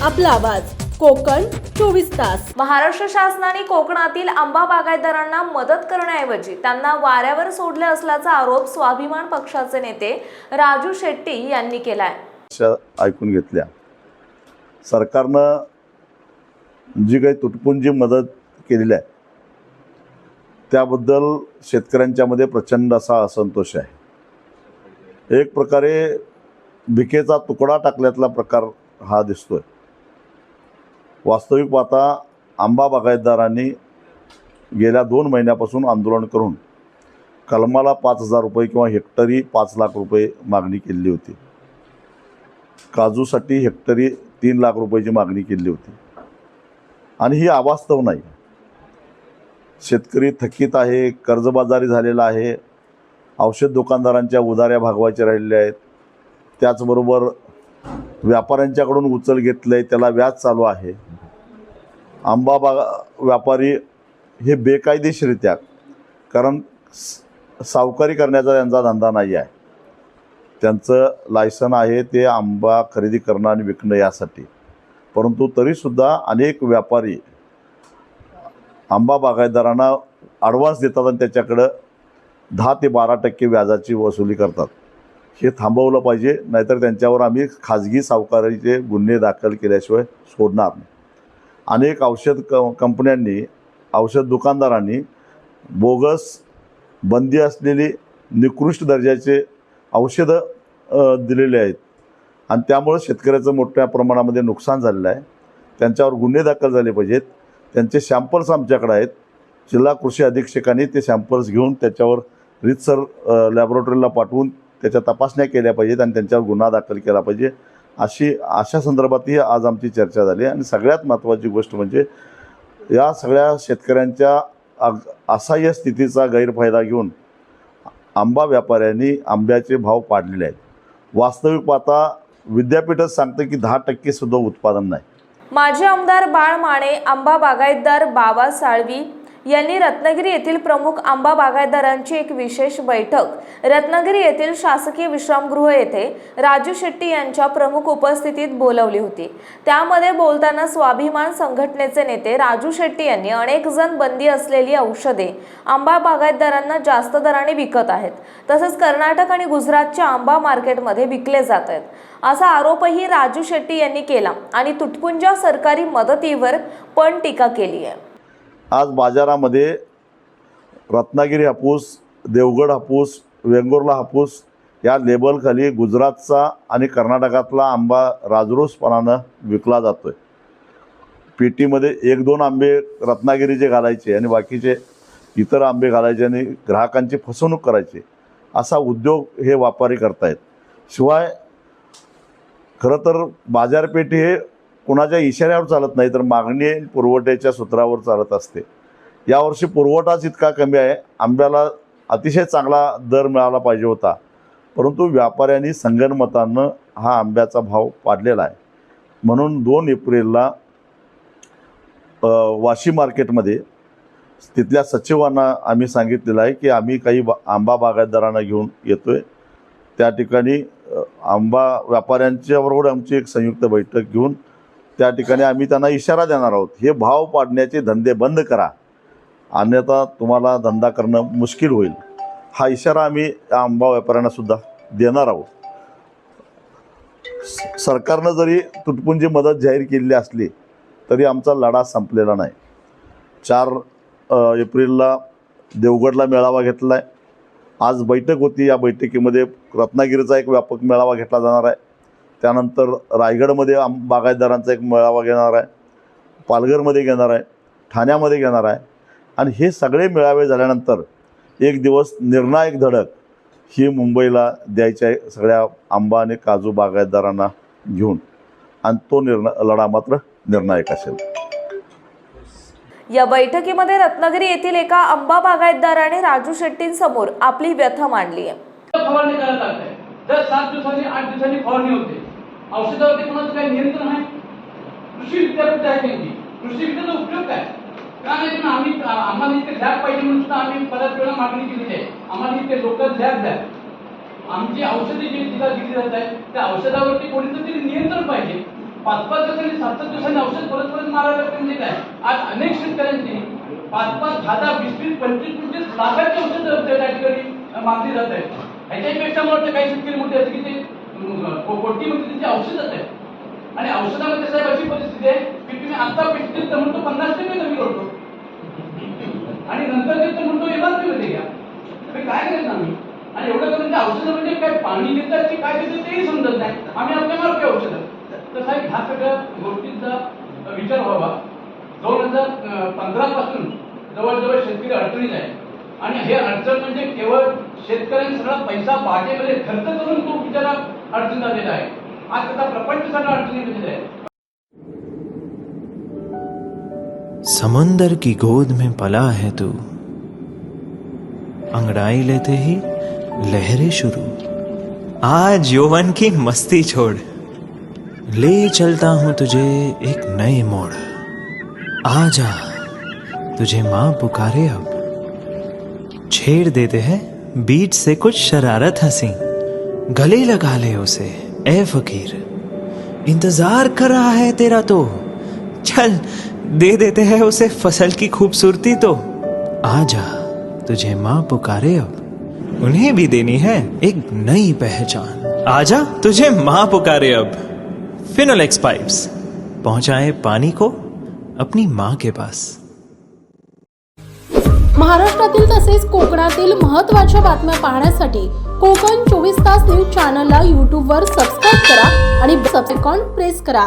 आपला आवाज कोकण 24 तास। महाराष्ट्र शासनाने कोकणातील आंबा बागायतदारांना मदत करण्याऐवजी त्यांना वाऱ्यावर सोडले असल्याचा आरोप स्वाभिमान पक्षाचे नेते राजू शेट्टी यांनी केलाय। ऐकून घेतल्या सरकारनं जी काही तुटपुंजी मदत केलेली आहे त्याबद्दल शेतकऱ्यांच्या मध्ये प्रचंड असा असंतोष आहे। एक प्रकारे भिकेचा तुकडा टाकल्यातला प्रकार हा दिसतोय। वास्तविक पाहता आंबा बागायतदारांनी गेल्या 2 महिन्यापासून आंदोलन करून कलमाला 5,000 रुपये किंवा हेक्टरी 5 लाख रुपये मागणी केली होती। काजूसाठी हेक्टरी 3 लाख रुपयाची मागणी केली होती आणि ही अवास्तव नाही। शेतकरी थकीत आहे, कर्जबाजारी झालेला आहे, औषध दुकानदारांच्या उधाऱ्या भागवायच्या राहिलेल्या आहेत, त्याचबरोबर व्यापाऱ्यांच्याकडून उचल घेतलं आहे त्याला व्याज चालू आहे। आंबा व्यापारी हे बेकायदेशीररित्या, कारण सावकारी करण्याचा त्यांचा धंदा नाही आहे, त्यांचं लायसन आहे ते आंबा खरेदी करणं आणि विकणं यासाठी, परंतु तरीसुद्धा अनेक व्यापारी आंबा बागायतदारांना ॲडव्हान्स देतात आणि त्याच्याकडं 10 ते 12% व्याजाची वसुली करतात। हे थांबवलं पाहिजे, नाहीतर त्यांच्यावर आम्ही खाजगी सावकारीचे गुन्हे दाखल केल्याशिवाय सोडणार नाही। अनेक औषध कंपन्यांनी, औषध दुकानदारांनी बोगस बंदी असलेली निकृष्ट दर्जाचे औषधं दिलेले आहेत आणि त्यामुळे शेतकऱ्याचं मोठ्या प्रमाणामध्ये नुकसान झालेलं आहे। त्यांच्यावर गुन्हे दाखल झाले पाहिजेत। त्यांचे सॅम्पल्स आमच्याकडे आहेत, जिल्हा कृषी अधीक्षकांनी ते सॅम्पल्स घेऊन त्याच्यावर रीतसर लॅबोरेटरीला पाठवून त्याच्या तपासण्या केल्या पाहिजेत आणि त्यांच्यावर गुन्हा दाखल केला पाहिजे। अशा संदर्भातही आज आमची चर्चा झाली आणि सगळ्यात महत्त्वाची गोष्ट म्हणजे या सगळ्या शेतकऱ्यांच्या असहाय्य स्थितीचा गैरफायदा घेऊन आंबा व्यापाऱ्यांनी आंब्याचे भाव पाडलेले आहेत। वास्तविक पाहता विद्यापीठच सांगतं की 10% सुद्धा उत्पादन नाही। माजी आमदार बाळ माने, आंबा बागायतदार बाबा साळवी यांनी रत्नागिरी येथील प्रमुख आंबा बागायतदारांची एक विशेष बैठक रत्नागिरी येथील शासकीय विश्रामगृह येथे राजू शेट्टी यांच्या प्रमुख उपस्थितीत बोलावली होती। त्यामध्ये बोलताना स्वाभिमान संघटनेचे नेते राजू शेट्टी यांनी अनेक जण बंदी असलेली औषधे आंबा बागायतदारांना जास्त दराने विकत आहेत, तसंच कर्नाटक आणि गुजरातच्या आंबा मार्केटमध्ये विकले जात आहेत असा आरोपही राजू शेट्टी यांनी केला आणि तुटपुंजा सरकारी मदतीवर पण टीका केली आहे। आज बाजारामध्ये रत्नागिरी हापूस, देवगड हापूस, वेंगुर्ला हापूस या लेबलखाली गुजरातचा आणि कर्नाटकातला आंबा राजरोसपणानं विकला जातो आहे। पेटीमध्ये 1-2 आंबे रत्नागिरीचे घालायचे आणि बाकीचे इतर आंबे घालायचे आणि ग्राहकांची फसवणूक करायची, असा उद्योग हे व्यापारी करतायत। शिवाय खरं तर बाजारपेठ हे कोणाच्या इशाऱ्यावर चालत नाही, तर मागणी पुरवठ्याच्या सूत्रावर चालत असते। यावर्षी पुरवठाच इतका कमी आहे, आंब्याला अतिशय चांगला दर मिळाला पाहिजे होता, परंतु व्यापाऱ्यांनी संगनमतानं हा आंब्याचा भाव पाडलेला आहे। म्हणून 2 एप्रिलला वाशी मार्केटमध्ये तिथल्या सचिवांना आम्ही सांगितलेलं आहे की आम्ही काही आंबा बागायतदारांना घेऊन येतो आहे। त्या ठिकाणी आंबा व्यापाऱ्यांच्याबरोबर आमची एक संयुक्त बैठक घेऊन त्या ठिकाणी आम्ही त्यांना इशारा देणार आहोत, हे भाव पाडण्याचे धंदे बंद करा, अन्यथा तुम्हाला धंदा करणं मुश्किल होईल। हा इशारा आम्ही आंबा व्यापाऱ्यांना सुद्धा देणार आहोत। सरकारनं जरी तुटपुंजी मदत जाहीर केलेली असली तरी आमचा लढा संपलेला नाही। 4 एप्रिलला देवगडला मेळावा घेतला आहे। आज बैठक होती, या बैठकीमध्ये रत्नागिरीचा एक व्यापक मेळावा घेतला जाणार आहे। त्यानंतर रायगडमध्ये बागायतदारांचा एक मेळावा घेणार आहे, पालघरमध्ये घेणार आहे, ठाण्यामध्ये घेणार आहे आणि हे सगळे मेळावे झाल्यानंतर एक दिवस निर्णायक धडक ही मुंबईला द्यायची आहे सगळ्या आंबा आणि काजू बागायतदारांना घेऊन, आणि तो लढा मात्र निर्णायक असेल। या बैठकीमध्ये रत्नागिरी येथील एका आंबा बागायतदाराने राजू शेट्टींसमोर आपली व्यथा मांडली आहे। फवारणी करायला लागते, दर 7 दिवसांनी 8 दिवसांनी फवारणी होते। औषधावरती कोणाचं काही नियंत्रण आहे? कृषी विद्यापीठ आहे त्यांची, कृषी विद्याचा उपयोग काय? का नाही तुम्ही आम्हाला इथे लॅब पाहिजे म्हणून सुद्धा आम्ही बऱ्याच वेळा मागणी केलेली आहे, आम्हाला इथे लोकल लॅब द्या। आमची औषधे जी दिली जात आहेत त्या औषधावरती कोणीतरी नियंत्रण पाहिजे। 5-5 दिवसांनी 7-7 दिवसांनी औषध परत मारायला लागते म्हणजे काय? आज अनेक शेतकऱ्यांची 5-5, 10-10, 20-20, 25-25 लाखाची औषध त्या ठिकाणी मागली जात आहे. ह्याच्यापेक्षा मला वाटतं काही शेतकरी मोठे असते की ते कोटीमध्ये त्यांची औषधच आहे. आणि औषधामध्ये साहेब अशी परिस्थिती आहे की तुम्ही आता पेटतील तर म्हणतो 50% कमी करतो आणि नंतर ते तर म्हणतो MRP मध्ये घ्या. काय करायचं आम्ही? आणि एवढं करून त्या औषधं म्हणजे काय पाणी देतात की काय देतात तेही समजत नाही. आम्ही आपल्या मार्के औषधं. तर साहेब ह्या सगळ्या गोष्टींचा विचार व्हावा. 2015 पासून जवळजवळ शेतकरी अडचणीत आहे आणि हे अडचण म्हणजे केवळ शेतकऱ्यांनी सगळा पैसा बागेमध्ये खर्च करून तो बिचारा अडचण झालेला आहे. आज त्याचा प्रपंच सगळा अडचणीमध्ये आहे. समुंदर की गोद में पला है तू, अंगड़ाई लेते ही लहरें शुरू। आज यौवन की मस्ती छोड़, ले चलता हूं तुझे एक नए मोड़। आजा तुझे माँ पुकारे अब, छेड़ देते हैं बीच से कुछ शरारत हंसी। गले लगा ले उसे ए फकीर, इंतजार कर रहा है तेरा तो, चल दे देते हैं उसे फसल की खूबसूरती तो। आजा तुझे माँ पुकारे अब, उन्हें भी देनी है एक नई पहचान। आजा तुझे माँ पुकारे अब। फिनोलेक्स पाइप्स पहुंचाए पानी को अपनी माँ के पास। महाराष्ट्रातील तसेच कोकणातील महत्त्वाच्या बातम्या पाहण्यासाठी कोकण 24 तास न्यूज चॅनलला यूट्यूबवर सबस्क्राईब करा आणि बेल आयकॉन प्रेस करा.